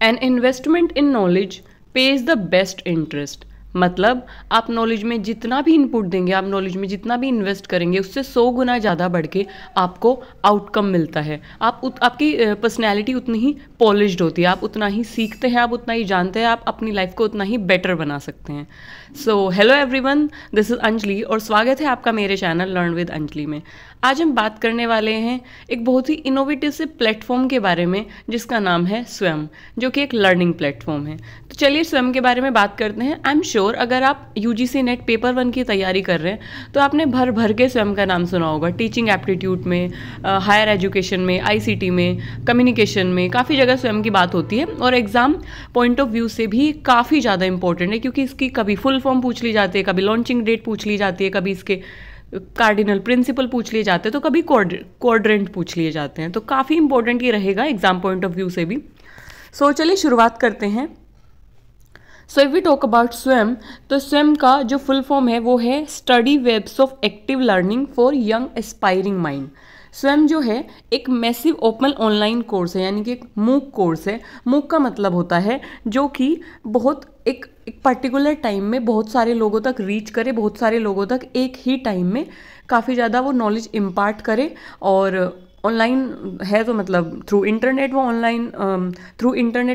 An investment in knowledge page the best interest. मतलब आप knowledge में जितना भी इनपुट देंगे, आप नॉलेज में जितना भी इन्वेस्ट करेंगे, उससे 100 गुना ज़्यादा बढ़ के आपको आउटकम मिलता है। आपकी पर्सनैलिटी उतनी ही पॉलिश्ड होती है, आप उतना ही सीखते हैं, आप उतना ही जानते हैं, आप अपनी लाइफ को उतना ही बेटर बना सकते हैं। So hello everyone, this is Anjali और स्वागत है आपका मेरे चैनल लर्न विद अंजलि में। आज हम बात करने वाले हैं एक बहुत ही इनोवेटिव से प्लेटफॉर्म के बारे में जिसका नाम है स्वयं, जो कि एक लर्निंग प्लेटफॉर्म है। तो चलिए स्वयं के बारे में बात करते हैं। आई एम श्योर अगर आप यूजीसी नेट पेपर 1 की तैयारी कर रहे हैं तो आपने भर भर के स्वयं का नाम सुना होगा। टीचिंग एप्टीट्यूड में, हायर एजुकेशन में, आईसीटी में, कम्युनिकेशन में काफ़ी जगह स्वयं की बात होती है और एग्जाम पॉइंट ऑफ व्यू से भी काफ़ी ज़्यादा इंपॉर्टेंट है, क्योंकि इसकी कभी फुल फॉर्म पूछ ली जाती है, कभी लॉन्चिंग डेट पूछ ली जाती है, कभी इसके कार्डिनल प्रिंसिपल पूछ लिए जाते हैं, तो कभी क्वाड्रेंट पूछ लिए जाते हैं। तो काफ़ी इंपॉर्टेंट ये रहेगा एग्जाम पॉइंट ऑफ व्यू से भी। सो चलिए शुरुआत करते हैं। So if we talk about Swayam, तो स्वयं का जो फुल फॉर्म है वो है study webs of active learning for young aspiring mind. Swayam जो है एक मैसिव ओपन ऑनलाइन कोर्स है, यानी कि एक मूक कोर्स है। मूक का मतलब होता है जो कि बहुत एक पर्टिकुलर टाइम में बहुत सारे लोगों तक रीच करे, बहुत सारे लोगों तक एक ही टाइम में काफ़ी ज़्यादा वो नॉलेज इम्पार्ट करे। और ऑनलाइन है तो मतलब थ्रू इंटरनेट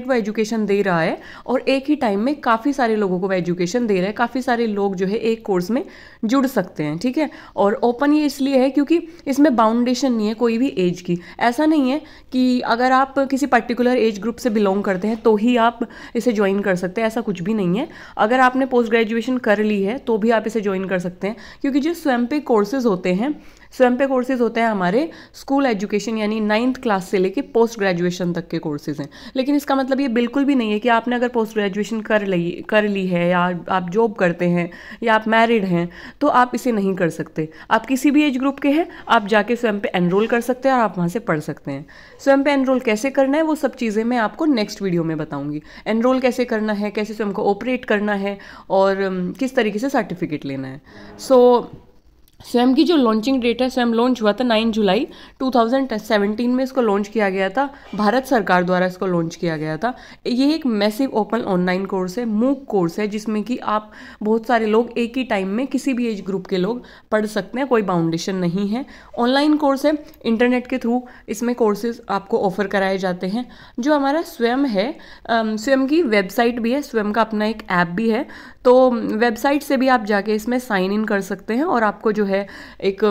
वो एजुकेशन दे रहा है और एक ही टाइम में काफ़ी सारे लोगों को वो एजुकेशन दे रहा है। काफ़ी सारे लोग जो है एक कोर्स में जुड़ सकते हैं, ठीक है। और ओपन ये इसलिए है क्योंकि इसमें बाउंडेशन नहीं है कोई भी एज की। ऐसा नहीं है कि अगर आप किसी पर्टिकुलर एज ग्रुप से बिलोंग करते हैं तो ही आप इसे ज्वाइन कर सकते हैं, ऐसा कुछ भी नहीं है। अगर आपने पोस्ट ग्रेजुएशन कर ली है तो भी आप इसे ज्वाइन कर सकते हैं, क्योंकि जो स्वयं पे कोर्सेज होते हैं, स्वयं पे कोर्सेज होते हैं हमारे स्कूल एजुकेशन यानी 9th क्लास से लेके पोस्ट ग्रेजुएशन तक के कोर्सेज हैं। लेकिन इसका मतलब ये बिल्कुल भी नहीं है कि आपने अगर पोस्ट ग्रेजुएशन कर ली है या आप जॉब करते हैं या आप मैरिड हैं तो आप इसे नहीं कर सकते। आप किसी भी एज ग्रुप के हैं, आप जाके स्वयं पे एनरोल कर सकते हैं और आप वहाँ से पढ़ सकते हैं। स्वयं पे एनरोल कैसे करना है वो सब चीज़ें मैं आपको नेक्स्ट वीडियो में बताऊँगी। एनरोल कैसे करना है, कैसे स्वयं को ऑपरेट करना है और किस तरीके से सर्टिफिकेट लेना है। सो स्वयं की जो लॉन्चिंग डेट है, स्वयं लॉन्च हुआ था 9 जुलाई 2017 में। इसको लॉन्च किया गया था, भारत सरकार द्वारा इसको लॉन्च किया गया था। ये एक मैसिव ओपन ऑनलाइन कोर्स है, मूक कोर्स है, जिसमें कि आप बहुत सारे लोग एक ही टाइम में किसी भी एज ग्रुप के लोग पढ़ सकते हैं, कोई बाउंडेशन नहीं है। ऑनलाइन कोर्स है, इंटरनेट के थ्रू इसमें कोर्सेज आपको ऑफर कराए जाते हैं। जो हमारा स्वयं है, स्वयं की वेबसाइट भी है, स्वयं का अपना एक ऐप भी है। तो वेबसाइट से भी आप जाके इसमें साइन इन कर सकते हैं और आपको जो है एक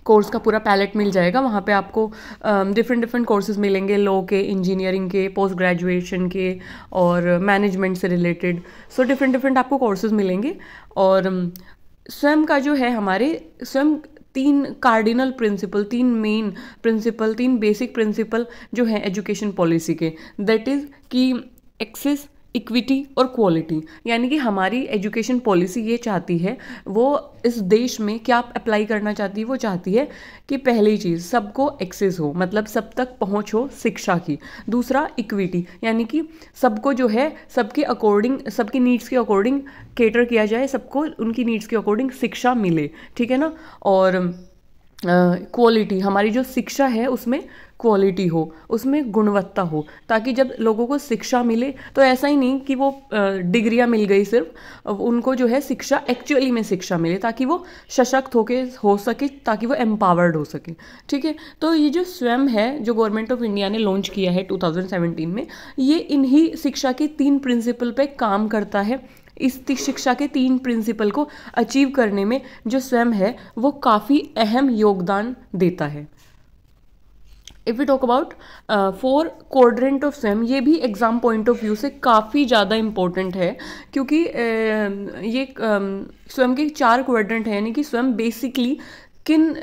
कोर्स का पूरा पैलेट मिल जाएगा। वहाँ पे आपको डिफरेंट कोर्सेज मिलेंगे, लॉ के, इंजीनियरिंग के, पोस्ट ग्रेजुएशन के और मैनेजमेंट से रिलेटेड। सो डिफरेंट आपको कोर्सेज मिलेंगे। और स्वयं का जो है हमारे Swayam 3 cardinal principle, 3 main principle, 3 basic principle जो है एजुकेशन पॉलिसी के, दैट इज़ कि एक्सेस, इक्विटी और क्वालिटी। यानी कि हमारी एजुकेशन पॉलिसी ये चाहती है, वो इस देश में क्या अप्लाई करना चाहती है, वो चाहती है कि पहली चीज़ सबको एक्सेस हो, मतलब सब तक पहुंच हो शिक्षा की। दूसरा इक्विटी, यानी कि सबको जो है सबके अकॉर्डिंग, सबकी नीड्स के अकॉर्डिंग केटर किया जाए, सबको उनकी नीड्स के अकॉर्डिंग शिक्षा मिले, ठीक है ना। और क्वालिटी, हमारी जो शिक्षा है उसमें क्वालिटी हो, उसमें गुणवत्ता हो, ताकि जब लोगों को शिक्षा मिले तो ऐसा ही नहीं कि वो डिग्रियां मिल गई सिर्फ, उनको जो है शिक्षा एक्चुअली में शिक्षा मिले, ताकि वो सशक्त हो सके, ताकि वो एम्पावर्ड हो सके, ठीक है। तो ये जो स्वयं है, जो गवर्नमेंट ऑफ इंडिया ने लॉन्च किया है 2017 में, ये इन्हीं शिक्षा के 3 प्रिंसिपल पे काम करता है। इस शिक्षा के 3 प्रिंसिपल को अचीव करने में जो स्वयं है वो काफ़ी अहम योगदान देता है। If we talk about 4 quadrant of Swayam, ये भी एग्जाम पॉइंट ऑफ व्यू से काफ़ी ज़्यादा इम्पोर्टेंट है, क्योंकि ये स्वयं के 4 क्वाड्रेंट है, यानी कि स्वयं बेसिकली किन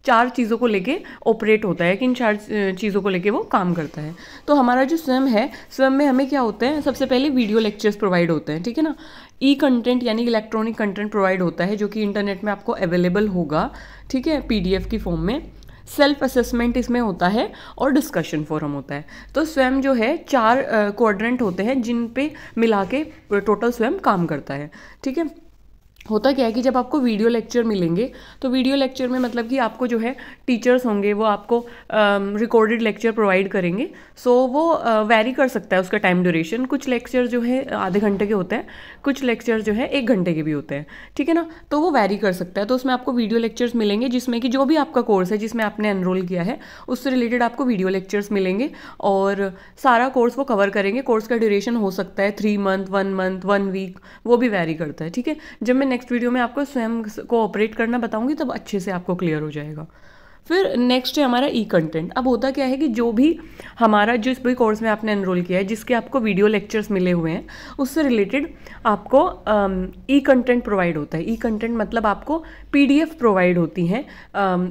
4 चीज़ों को लेके ऑपरेट होता है, किन 4 चीज़ों को लेके वो काम करता है। तो हमारा जो स्वयं है, स्वयं में हमें क्या होता है, सबसे पहले वीडियो लेक्चर्स प्रोवाइड होते हैं, ठीक है ना। ई कंटेंट यानी इलेक्ट्रॉनिक कंटेंट प्रोवाइड होता है, जो कि इंटरनेट में आपको अवेलेबल होगा, ठीक है, PDF की फॉर्म में। सेल्फ असेसमेंट इसमें होता है और डिस्कशन फोरम होता है। तो स्वयं जो है 4 क्वाड्रेंट होते हैं जिन पे मिला के टोटल स्वयं काम करता है, ठीक है। होता क्या है कि जब आपको वीडियो लेक्चर मिलेंगे तो वीडियो लेक्चर में मतलब कि आपको जो है टीचर्स होंगे वो आपको रिकॉर्डेड लेक्चर प्रोवाइड करेंगे। सो वो वैरी कर सकता है उसका टाइम ड्यूरेशन। कुछ लेक्चर जो है आधे घंटे के होते हैं, कुछ लेक्चर जो है 1 घंटे के भी होते हैं, ठीक है ना। तो वो वैरी कर सकता है। तो उसमें आपको वीडियो लेक्चर्स मिलेंगे जिसमें कि जो भी आपका कोर्स है जिसमें आपने एनरोल किया है उससे रिलेटेड आपको वीडियो लेक्चर्स मिलेंगे और सारा कोर्स वो कवर करेंगे। कोर्स का ड्यूरेशन हो सकता है 3 मंथ, 1 मंथ, 1 वीक, वो भी वैरी करता है, ठीक है। जब मैं नेक्स्ट वीडियो में आपको स्वयं को ऑपरेट करना बताऊंगी तब अच्छे से आपको क्लियर हो जाएगा। फिर नेक्स्ट है हमारा ई कंटेंट। अब होता क्या है कि जो भी हमारा जिस भी कोर्स में आपने एनरोल किया है जिसके आपको वीडियो लेक्चर्स मिले हुए हैं उससे रिलेटेड आपको ई कंटेंट प्रोवाइड होता है। ई कंटेंट मतलब आपको पीडीएफ प्रोवाइड होती हैं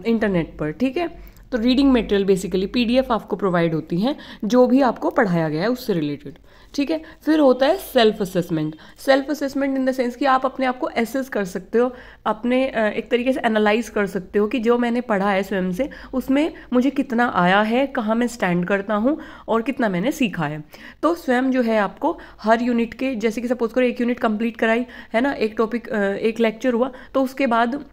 इंटरनेट पर, ठीक है। तो रीडिंग मटेरियल बेसिकली पीडीएफ आपको प्रोवाइड होती हैं जो भी आपको पढ़ाया गया है उससे रिलेटेड, ठीक है। फिर होता है self assessment. Self assessment in the sense कि आप अपने आप को एसेस कर सकते हो, अपने एक तरीके से एनालाइज कर सकते हो कि जो मैंने पढ़ा है स्वयं से उसमें मुझे कितना आया है, कहाँ मैं स्टैंड करता हूँ और कितना मैंने सीखा है। तो स्वयं जो है आपको हर यूनिट के, जैसे कि सपोज करो 1 यूनिट कंप्लीट कराई है ना, एक टॉपिक, एक लेक्चर हुआ, तो उसके बाद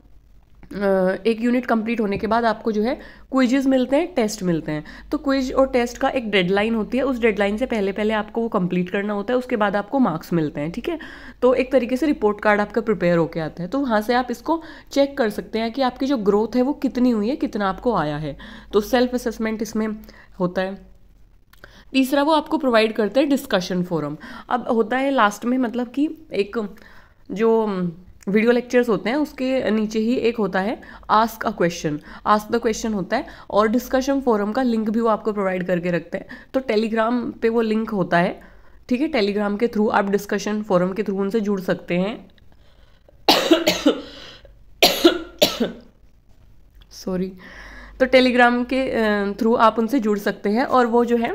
1 यूनिट कंप्लीट होने के बाद आपको जो है क्विजेस मिलते हैं, टेस्ट मिलते हैं। तो क्विज और टेस्ट का एक डेडलाइन होती है, उस डेडलाइन से पहले पहले आपको वो कंप्लीट करना होता है, उसके बाद आपको मार्क्स मिलते हैं, ठीक है। तो एक तरीके से रिपोर्ट कार्ड आपका प्रिपेयर होके आता है। तो वहाँ से आप इसको चेक कर सकते हैं कि आपकी जो ग्रोथ है वो कितनी हुई है, कितना आपको आया है। तो सेल्फ असेसमेंट इसमें होता है। तीसरा वो आपको प्रोवाइड करते हैं डिस्कशन फोरम। अब होता है लास्ट में, मतलब कि एक जो वीडियो लेक्चर्स होते हैं उसके नीचे ही एक होता है ask a question, ask the question होता है, और डिस्कशन फोरम का लिंक भी वो आपको प्रोवाइड करके रखते हैं। तो टेलीग्राम पे वो लिंक होता है, ठीक है। टेलीग्राम के थ्रू आप डिस्कशन फोरम के थ्रू उनसे जुड़ सकते हैं। सॉरी। तो टेलीग्राम के थ्रू आप उनसे जुड़ सकते हैं और वो जो है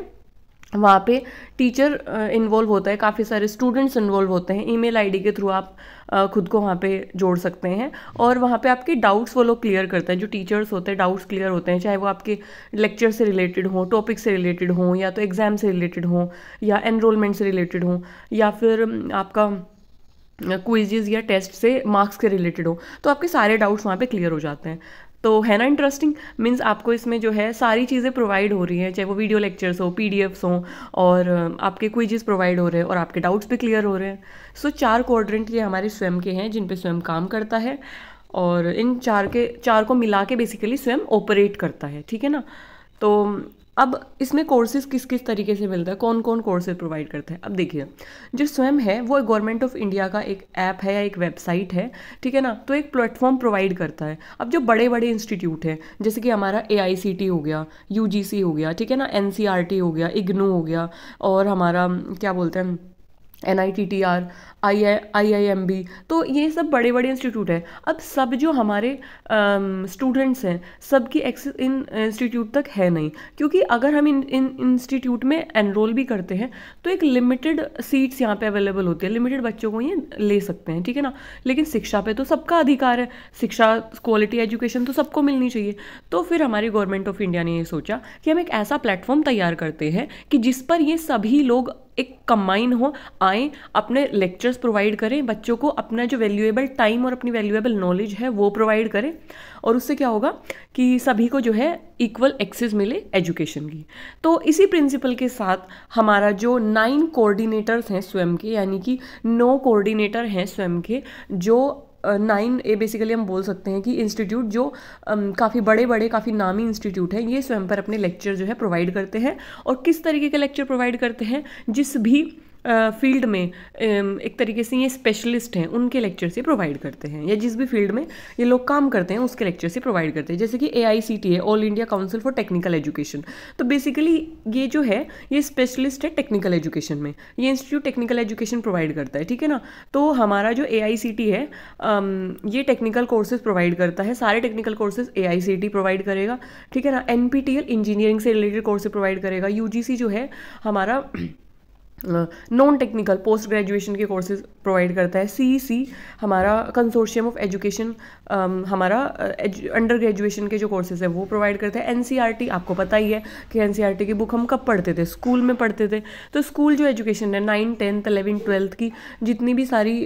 वहाँ पे टीचर इन्वॉल्व होता है, काफ़ी सारे स्टूडेंट्स इन्वॉल्व होते हैं। ईमेल आईडी के थ्रू आप खुद को वहाँ पे जोड़ सकते हैं और वहाँ पे आपके डाउट्स वो लोग क्लियर करते हैं। जो टीचर्स होते हैं डाउट्स क्लियर होते हैं, चाहे वो आपके लेक्चर से रिलेटेड हो, टॉपिक से रिलेटेड हो, या तो एग्ज़ाम से रिलेटेड हो, या एनरोलमेंट से रिलेटेड हो, या फिर आपका क्विजेज या टेस्ट से मार्क्स के रिलेटेड हो। तो आपके सारे डाउट्स वहाँ पे क्लियर हो जाते हैं। तो है ना इंटरेस्टिंग। मीन्स आपको इसमें जो है सारी चीज़ें प्रोवाइड हो रही हैं, चाहे वो वीडियो लेक्चर्स हो, पीडीएफ्स हो, और आपके क्विजेस प्रोवाइड हो रहे हैं और आपके डाउट्स भी क्लियर हो रहे हैं। सो 4 क्वाड्रेंट ये हमारे स्वयं के हैं जिन पे स्वयं काम करता है और इन 4 को मिला के बेसिकली स्वयं ऑपरेट करता है, ठीक है ना। तो अब इसमें कोर्सेज किस किस तरीके से मिलता है, कौन कौन कोर्सेज प्रोवाइड करता है। अब देखिए, जो स्वयं है वो गवर्नमेंट ऑफ इंडिया का एक ऐप है या एक वेबसाइट है, ठीक है ना। तो एक प्लेटफॉर्म प्रोवाइड करता है। अब जो बड़े बड़े इंस्टीट्यूट हैं जैसे कि हमारा AICT हो गया, UGC हो गया, ठीक है ना, NCERT हो गया, IGNOU हो गया, और हमारा क्या बोलते हैं NITTR, IIMB, तो ये सब बड़े बड़े इंस्टीट्यूट हैं। अब सब जो हमारे स्टूडेंट्स हैं सबकी एक्सेस इन इंस्टीट्यूट तक है नहीं, क्योंकि अगर हम इन इंस्टीट्यूट में एनरोल भी करते हैं तो एक लिमिटेड सीट्स यहाँ पे अवेलेबल होती है, लिमिटेड बच्चों को ये ले सकते हैं, ठीक है ना। लेकिन शिक्षा पे तो सबका अधिकार है, शिक्षा, क्वालिटी एजुकेशन तो सबको मिलनी चाहिए। तो फिर हमारी गवर्नमेंट ऑफ इंडिया ने ये सोचा कि हम एक ऐसा प्लेटफॉर्म तैयार करते हैं कि जिस पर ये सभी लोग एक कंबाइन हो, आए, अपने लेक्चर्स प्रोवाइड करें, बच्चों को अपना जो वैल्यूएबल टाइम और अपनी वैल्यूएबल नॉलेज है वो प्रोवाइड करें, और उससे क्या होगा कि सभी को जो है इक्वल एक्सेस मिले एजुकेशन की। तो इसी प्रिंसिपल के साथ हमारा जो 9 कोऑर्डिनेटर्स हैं स्वयं के, यानी कि 9 कोऑर्डिनेटर हैं स्वयं के, जो 9 बेसिकली हम बोल सकते हैं कि इंस्टीट्यूट जो काफ़ी बड़े बड़े, काफ़ी नामी इंस्टीट्यूट हैं, ये स्वयं पर अपने लेक्चर जो है प्रोवाइड करते हैं। और किस तरीके के लेक्चर प्रोवाइड करते हैं, जिस भी फील्ड में एक तरीके से ये स्पेशलिस्ट हैं उनके लेक्चर से प्रोवाइड करते हैं, या जिस भी फील्ड में ये लोग काम करते हैं उसके लेक्चर से प्रोवाइड करते हैं। जैसे कि AICT है, all India council for technical education. तो बेसिकली ये जो है ये स्पेशलिस्ट है टेक्निकल एजुकेशन में, ये इंस्टीट्यूट टेक्निकल एजुकेशन प्रोवाइड करता है, ठीक है ना। तो हमारा जो AICT है ये टेक्निकल कोर्सेज प्रोवाइड करता है, सारे टेक्निकल कोर्सेज AICT प्रोवाइड करेगा, ठीक है ना। NPTEL इंजीनियरिंग से रिलेटेड कोर्सेज प्रोवाइड करेगा। UGC जो है हमारा नॉन टेक्निकल पोस्ट ग्रेजुएशन के कोर्सेज प्रोवाइड करता है। CEC हमारा कंसोर्शियम ऑफ एजुकेशन हमारा अंडर ग्रेजुएशन के जो कोर्सेज है वो प्रोवाइड करता है। NCERT आपको पता ही है कि NCERT की बुक हम कब पढ़ते थे, स्कूल में पढ़ते थे। तो स्कूल जो एजुकेशन है 9, 10th, 11th, 12th की जितनी भी सारी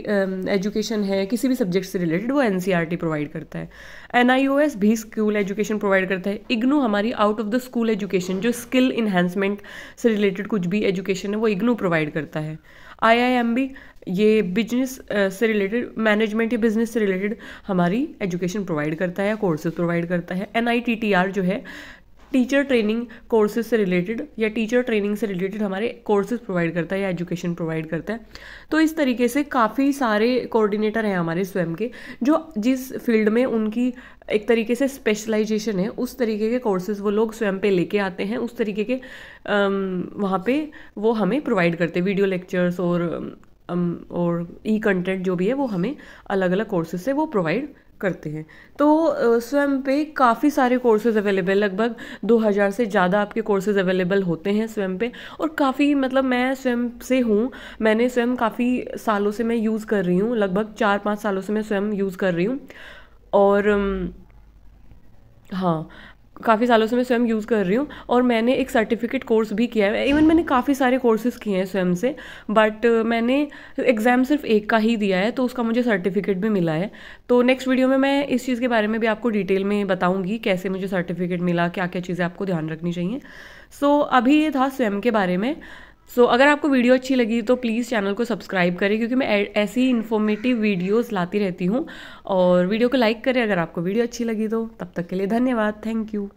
एजुकेशन है किसी भी सब्जेक्ट से रिलेटेड वो NCERT प्रोवाइड करता है। NIOS भी स्कूल एजुकेशन प्रोवाइड करता है। IGNOU हमारी out of the school education जो स्किल इन्हांसमेंट से रिलेटेड कुछ भी एजुकेशन है वो IGNOU प्रोवाइड करता है। IIMB ये बिजनेस से रिलेटेड, मैनेजमेंट या बिजनेस से रिलेटेड हमारी एजुकेशन प्रोवाइड करता है या कोर्सेज प्रोवाइड करता है। NITTR जो है टीचर ट्रेनिंग कोर्सेज से रिलेटेड या टीचर ट्रेनिंग से रिलेटेड हमारे कोर्सेज प्रोवाइड करता है या एजुकेशन प्रोवाइड करता है। तो इस तरीके से काफ़ी सारे कोऑर्डिनेटर हैं हमारे स्वयं के, जो जिस फील्ड में उनकी एक तरीके से स्पेशलाइजेशन है उस तरीके के कोर्सेज वो लोग स्वयं पे लेके आते हैं, उस तरीके के वहाँ पे वो हमें प्रोवाइड करते हैं। वीडियो लेक्चर्स और कंटेंट जो भी है वो हमें अलग अलग कोर्सेज से वो प्रोवाइड करते हैं। तो स्वयं पे काफ़ी सारे कोर्सेज अवेलेबल, लगभग 2000 से ज़्यादा आपके कोर्सेज अवेलेबल होते हैं स्वयं पे। और काफ़ी मतलब मैं स्वयं से हूँ, मैंने स्वयं काफ़ी सालों से मैं यूज़ कर रही हूँ, लगभग 4-5 सालों से मैं स्वयं यूज़ कर रही हूँ। और हाँ, काफ़ी सालों से मैं स्वयं यूज़ कर रही हूँ। और मैंने एक सर्टिफिकेट कोर्स भी किया है, इवन मैंने काफ़ी सारे कोर्सेज़ किए हैं स्वयं से, बट मैंने एग्ज़ाम सिर्फ एक का ही दिया है तो उसका मुझे सर्टिफिकेट भी मिला है। तो नेक्स्ट वीडियो में मैं इस चीज़ के बारे में भी आपको डिटेल में बताऊँगी कैसे मुझे सर्टिफिकेट मिला, क्या क्या चीज़ें आपको ध्यान रखनी चाहिए। सो अभी ये था स्वयं के बारे में। अगर आपको वीडियो अच्छी लगी तो प्लीज़ चैनल को सब्सक्राइब करें, क्योंकि मैं ऐसी ही इन्फॉर्मेटिव वीडियोस लाती रहती हूँ। और वीडियो को लाइक करें अगर आपको वीडियो अच्छी लगी तो। तब तक के लिए धन्यवाद, थैंक यू।